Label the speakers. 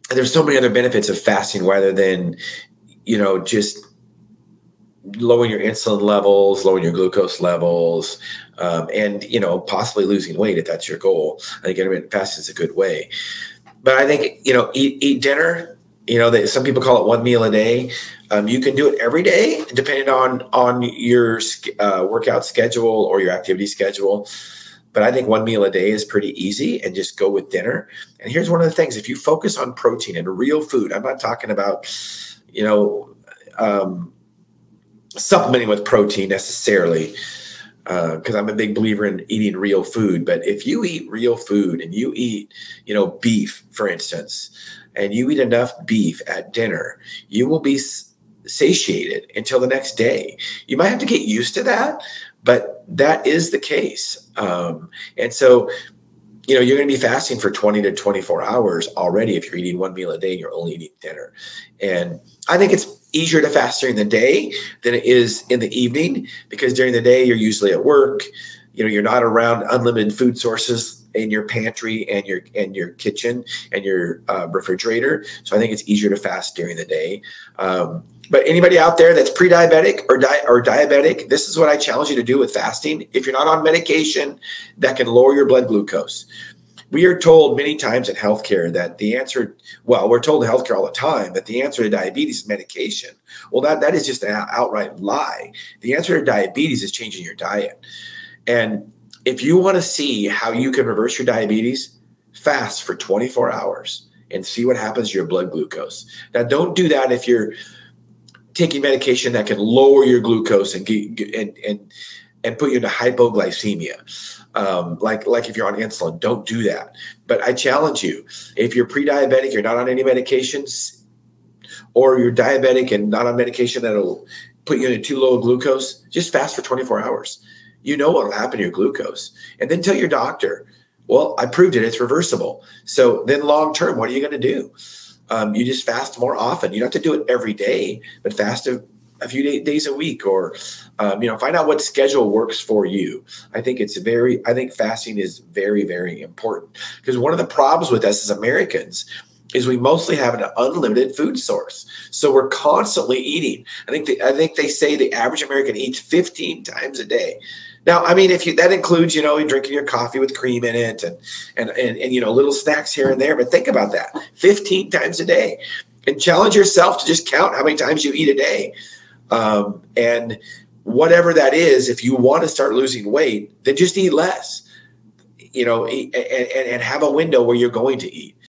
Speaker 1: there's so many other benefits of fasting rather than, just lowering your insulin levels, lowering your glucose levels, and, possibly losing weight if that's your goal. I think intermittent fasting is a good way. But I think, eat dinner. Some people call it one meal a day. You can do it every day, depending on your workout schedule or your activity schedule. But I think one meal a day is pretty easy, and just go with dinner. And here's one of the things: if you focus on protein and real food, I'm not talking about, supplementing with protein necessarily, because I'm a big believer in eating real food. But if you eat real food and you eat, beef, for instance, and you eat enough beef at dinner, you will be satiated until the next day. You might have to get used to that, but that is the case. And so, you're going to be fasting for 20 to 24 hours already if you're eating one meal a day and you're only eating dinner. And I think it's easier to fast during the day than it is in the evening, because during the day you're usually at work. You're not around unlimited food sources in your pantry and your kitchen and your refrigerator. So I think it's easier to fast during the day. But anybody out there that's pre-diabetic or diabetic, this is what I challenge you to do with fasting. If you're not on medication that can lower your blood glucose. We are told many times in healthcare that the answer, we're told in healthcare all the time that the answer to diabetes is medication. Well, that is just an outright lie. The answer to diabetes is changing your diet. And if you want to see how you can reverse your diabetes, fast for 24 hours and see what happens to your blood glucose. Now, don't do that if you're taking medication that can lower your glucose and put you into hypoglycemia. Like if you're on insulin, don't do that. But I challenge you, if you're pre-diabetic, you're not on any medications, or you're diabetic and not on medication that'll put you into too low glucose, just fast for 24 hours. You know what will happen to your glucose. And then tell your doctor, well, I proved it, it's reversible. So then long-term, what are you going to do? You just fast more often. You don't have to do it every day, but fast a few days a week, or, find out what schedule works for you. I think fasting is very, very important, because one of the problems with us as Americans is we mostly have an unlimited food source. So we're constantly eating. I think they say the average American eats 15 times a day. Now, I mean, that includes, you're drinking your coffee with cream in it and little snacks here and there. But think about that, 15 times a day, and challenge yourself to just count how many times you eat a day. And whatever that is, if you want to start losing weight, then just eat less, and have a window where you're going to eat.